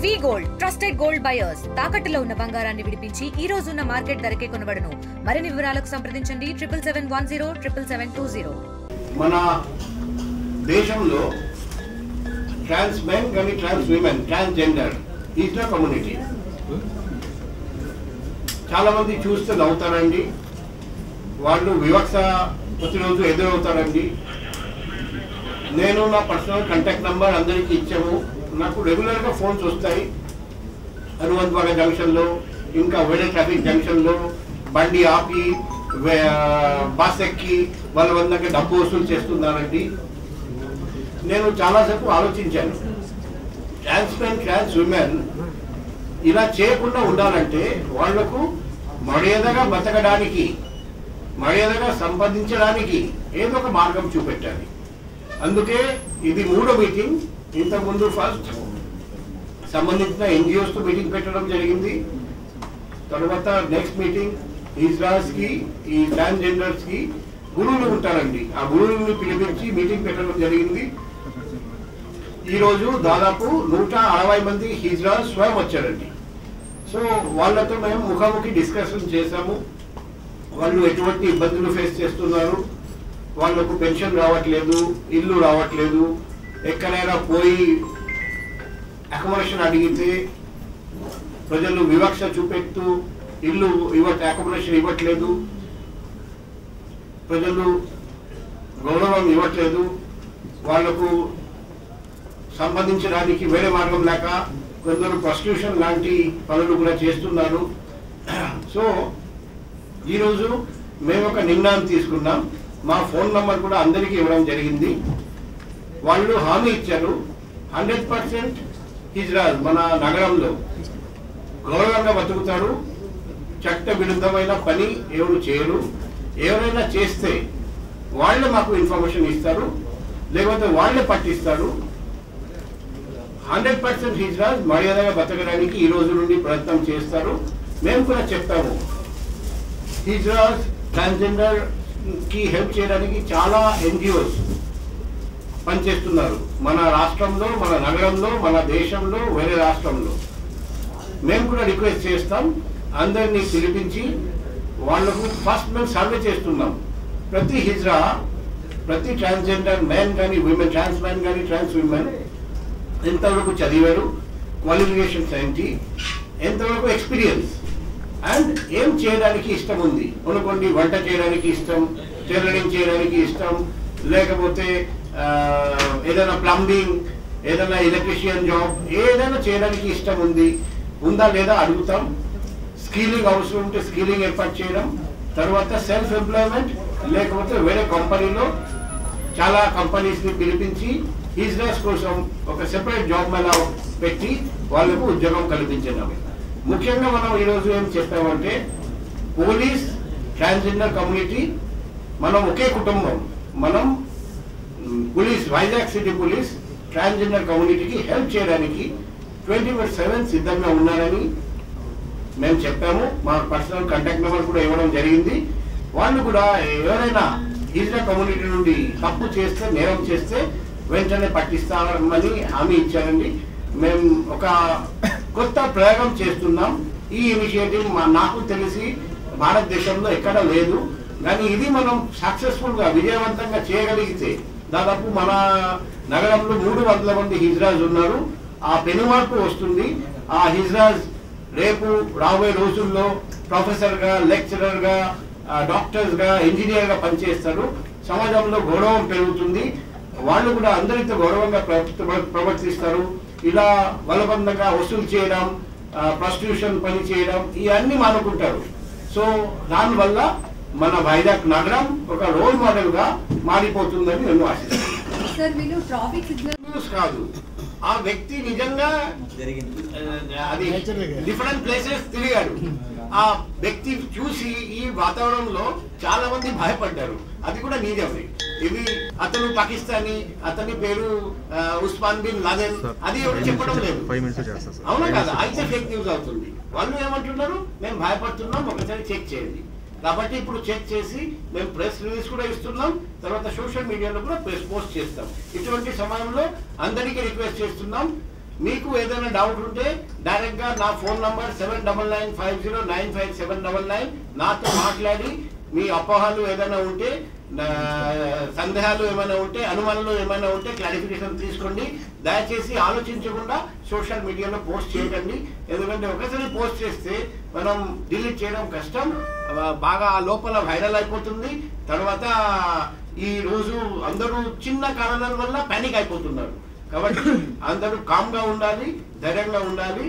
వి gold trusted gold buyers తాకట్టులో ఉన్న బంగారాన్ని విడిపించి ఈ రోజు ఉన్న మార్కెట్ ధరకే కొనబడును. మరిన్ని వివరాలకు సంప్రదించండి 77107720. మన దేశంలో ట్రాన్స్ మెన్ కానీ trans women transgender is the community. చాలా మంది చూస్తే నవ్వుతారండి, వాళ్ళు వివక్ష ప్రతిరోజు ఎదురవుతారండి. నేను నా పర్సనల్ కాంటాక్ట్ నెంబర్ అందరికీ ఇచ్చాము. నాకు రెగ్యులర్గా ఫోన్స్ వస్తాయి. హనుమంతవాడ జంక్షన్లో, ఇంకా వేరే ట్రాఫిక్ జంక్షన్లో బండి ఆపి బస్ ఎక్కి వాళ్ళ దగ్గర డబ్బు వసూలు చేస్తున్నారండి. నేను చాలాసేపు ఆలోచించాను, ట్రాన్స్ మెన్ ట్రాన్స్ విమెన్ ఇలా చేయకుండా ఉండాలంటే వాళ్లకు మర్యాదగా బతకడానికి, మర్యాదగా సంపాదించడానికి ఏదో ఒక మార్గం చూపెట్టాలి. అందుకే ఇది 3వ మీటింగ్. ఇంతకుముందు ఫస్ట్ సంబంధించిన ఎన్జిఓస్తో మీటింగ్ పెట్టడం జరిగింది. తర్వాత నెక్స్ట్ మీటింగ్ హిజ్రాస్కి, ఈ ట్రాన్స్జెండర్స్కి గురువులు ఉంటారండి, ఆ గురువులను పిలిపించి మీటింగ్ పెట్టడం జరిగింది. ఈరోజు దాదాపు 160 మంది హిజ్రాస్ స్వయం వచ్చారండి. సో వాళ్ళతో మేము ముఖాముఖి డిస్కషన్ చేశాము. వాళ్ళు ఎటువంటి ఇబ్బందులు ఫేస్ చేస్తున్నారు, వాళ్లకు పెన్షన్ రావట్లేదు, ఇల్లు రావట్లేదు, ఎక్కడైనా పోయి అకామిడేషన్ అడిగితే ప్రజలు వివక్ష చూపెడుతూ ఇల్లు అకామిడేషన్ ఇవ్వట్లేదు, ప్రజలు గౌరవం ఇవ్వట్లేదు, వాళ్లకు సంపాదించడానికి వేరే మార్గం లేక కొందరు ప్రాస్టిట్యూషన్ లాంటి పనులు కూడా చేస్తున్నారు. సో ఈరోజు మేము ఒక నిర్ణయం తీసుకున్నాం. మా ఫోన్ నంబర్ కూడా అందరికీ ఇవ్వడం జరిగింది. వాళ్ళు హామీ ఇచ్చారు 100% హిజ్రాస్ మన నగరంలో గౌరవంగా బతుకుతారు, చట్ట విరుద్ధమైన పని ఎవరు చేయరు, ఎవరైనా చేస్తే వాళ్ళే మాకు ఇన్ఫర్మేషన్ ఇస్తారు, లేకపోతే వాళ్ళే పట్టిస్తారు. 100% హిజ్రాస్ మర్యాదగా బతకడానికి ఈ రోజు నుండి ప్రయత్నం చేస్తారు. మేము కూడా చెప్తాము, హిజ్రాస్ ట్రాన్స్జెండర్ కి హెల్ప్ చేయడానికి చాలా ఎన్జిఓస్ పనిచేస్తున్నారు మన రాష్ట్రంలో, మన నగరంలో, మన దేశంలో, వేరే రాష్ట్రంలో. మేము కూడా రిక్వెస్ట్ చేస్తాం, అందరినీ పిలిపించి వాళ్లకు ఫస్ట్ మేము సర్వే చేస్తున్నాం. ప్రతి హిజ్రా, ప్రతి ట్రాన్స్జెండర్ మెన్ కానీ విమెన్, ట్రాన్స్ మెన్ కానీ ట్రాన్స్ విమెన్ ఎంతవరకు చదివారు, క్వాలిఫికేషన్స్ ఏంటి, ఎంతవరకు ఎక్స్పీరియన్స్ అండ్ ఏం చేయడానికి ఇష్టం ఉంది. అనుకోండి వంట చేయడానికి ఇష్టం, టైలరింగ్ చేయడానికి ఇష్టం, లేకపోతే ఏదైనా ప్లంబింగ్, ఏదైనా ఎలక్ట్రీషియన్ జాబ్, ఏదైనా చేయడానికి ఇష్టం ఉందా లేదా అడుగుతాం. స్కిల్లింగ్ అవసరం ఉంటే స్కిల్లింగ్ ఏర్పాటు చేయడం. తర్వాత సెల్ఫ్ ఎంప్లాయ్మెంట్, లేకపోతే వేరే కంపెనీలో చాలా కంపెనీస్ని పిలిపించి హిజ్రాస్ కోసం ఒక సెపరేట్ జాబ్ మేళా పెట్టి వాళ్ళకు ఉద్యోగం కల్పించడం. ముఖ్యంగా మనం ఈరోజు ఏం చెప్పామంటే, పోలీస్ ట్రాన్స్జెండర్ కమ్యూనిటీ మనం ఒకే కుటుంబం. మనం police, Vizag city police transgender కమ్యూనిటీకి హెల్ప్ చేయడానికి 24/7 సిద్ధంగా ఉన్నారని మేము చెప్పాము. మా పర్సనల్ కాంటాక్ట్ నెంబర్ కూడా ఇవ్వడం జరిగింది. వాళ్ళు కూడా ఎవరైనా హిజ్రా కమ్యూనిటీ నుండి తప్పు చేస్తే, నేరం చేస్తే వెంటనే పట్టిస్తామని హామీ ఇచ్చారండి. మేము ఒక కొత్త ప్రయోగం చేస్తున్నాం. ఈ ఇనిషియేటివ్ నాకు తెలిసి భారతదేశంలో ఎక్కడ లేదు, కానీ ఇది మనం సక్సెస్ఫుల్గా విజయవంతంగా చేయగలిగితే దాదాపు మన నగరంలో 300 మంది హిజ్రాస్ ఉన్నారు. ఆ పెనుమార్పు వస్తుంది. ఆ హిజ్రాస్ రేపు రాబోయే రోజుల్లో ప్రొఫెసర్గా, లెక్చరర్గా, డాక్టర్స్గా, ఇంజనీర్గా పనిచేస్తారు. సమాజంలో గౌరవం పెరుగుతుంది. వాళ్ళు కూడా అందరితో గౌరవంగా ప్రవర్తిస్తారు. ఇలా బలవంతంగా వసూలు చేయడం, ప్రాస్టిట్యూషన్ పని చేయడం, ఇవన్నీ మానుకుంటారు. సో దానివల్ల మన వైజాగ్ నగరం ఒక రోల్ మోడల్ గా మారిపోతుందని నేను ఆశిస్తున్నాను. కాదు, ఆ వ్యక్తి నిజంగా అది డిఫరెంట్ ప్లేసెస్ తిరిగాడు. ఆ వ్యక్తి చూసి ఈ వాతావరణంలో చాలా మంది భయపడ్డారు. అది కూడా నిజమే. ఇది అతను పాకిస్తానీ, అతని పేరు ఉస్మాన్ బిన్ లాదెన్, అది ఎవరు చెప్పడం లేదు. అవునా కదా? అయితే ఫేక్ న్యూస్ అవుతుంది. వాళ్ళు ఏమంటున్నారు, మేము భయపడుతున్నాం, ఒకసారి చెక్ చేయండి. కాబట్టి ఇప్పుడు చెక్ చేసి మేము ప్రెస్ రిలీజ్ కూడా ఇస్తున్నాం, తర్వాత సోషల్ మీడియాలో కూడా పోస్ట్ చేస్తాం. ఇటువంటి సమయంలో అందరికీ రిక్వెస్ట్ చేస్తున్నాం, మీకు ఏదైనా డౌట్ ఉంటే డైరెక్ట్గా నా ఫోన్ నంబర్ 7995095799 నాతో మాట్లాడి మీ అపోహలు ఏదైనా ఉంటే సందేహాలు ఏమైనా ఉంటే అనుమానాలు ఏమైనా ఉంటే క్లారిఫికేషన్ తీసుకోండి. దయచేసి ఆలోచించకుండా సోషల్ మీడియాలో పోస్ట్ చేయకండి. ఎందుకంటే ఒకసారి పోస్ట్ చేస్తే మనం డిలీట్ చేయడం కష్టం, బాగా లోపల వైరల్ అయిపోతుంది. తర్వాత ఈ రోజు అందరూ చిన్న కారణాల వల్ల పానిక్ అయిపోతున్నారు. కాబట్టి అందరూ కామ్గా ఉండాలి, ధైర్యంగా ఉండాలి.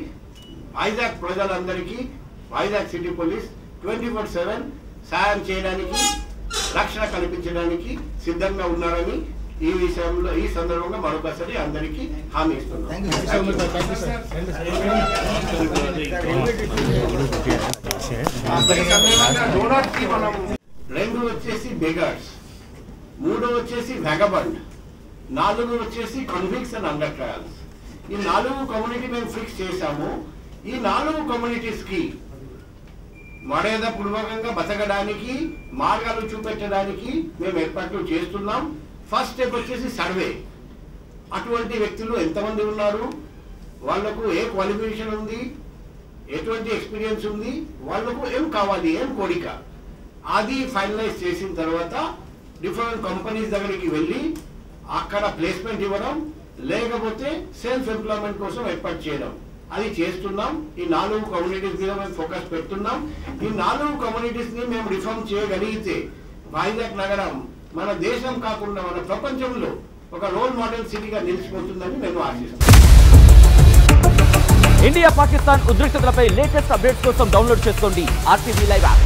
వైజాగ్ ప్రజలందరికీ వైజాగ్ సిటీ పోలీస్ 24/7 సాయం చేయడానికి, రక్షణ కల్పించడానికి సిద్ధంగా ఉన్నారని ఈ విషయంలో ఈ సందర్భంగా మరొకసారి అందరికీ హామీ ఇస్తున్నాం. మనం 2 వచ్చేసి బెగర్స్, 3 వచ్చేసి వ్యాగబండ్, 4 వచ్చేసి కన్విక్ట్స్ అండ్ అండర్ ట్రయల్స్. ఈ 4 కమ్యూనిటీ మేము ఫిక్స్ చేశాము. ఈ 4 కమ్యూనిటీస్ కి మర్యాద పూర్వకంగా బతకడానికి మార్గాలు చూపెట్టడానికి మేము ఏర్పాట్లు చేస్తున్నాం. ఫస్ట్ స్టెప్ వచ్చేసి సర్వే. అటువంటి వ్యక్తులు ఎంతమంది ఉన్నారు, వాళ్లకు ఏ క్వాలిఫికేషన్ ఉంది, ఎటువంటి ఎక్స్పీరియన్స్ ఉంది, వాళ్లకు ఏం కావాలి, ఏం కోరిక, అది ఫైనలైజ్ చేసిన తర్వాత డిఫరెంట్ కంపెనీస్ దగ్గరికి వెళ్ళి అక్కడ ప్లేస్మెంట్ ఇవ్వడం, లేకపోతే సెల్ఫ్ ఎంప్లాయ్మెంట్ కోసం ఏర్పాటు చేయడం, అది చేస్తున్నాం. ఈ 4 కమ్యూనిటీస్ మీద మేము ఫోకస్ పెడుతున్నాం. ఈ 4 కమ్యూనిటీస్ ని మేము రిఫార్మ్ చేయగలిగితే వైజాగ్ నగరం మన దేశం కాకుండా మన ప్రపంచంలో ఒక రోల్ మోడల్ సిటీగా నిలిచిపోతుందని నేను ఆశిస్తున్నాను. ఇండియా పాకిస్తాన్ ఉద్రిక్తతలపై లేటెస్ట్ అప్డేట్స్ కోసం డౌన్లోడ్ చేసుకోండి RTV లైవ్ యాప్.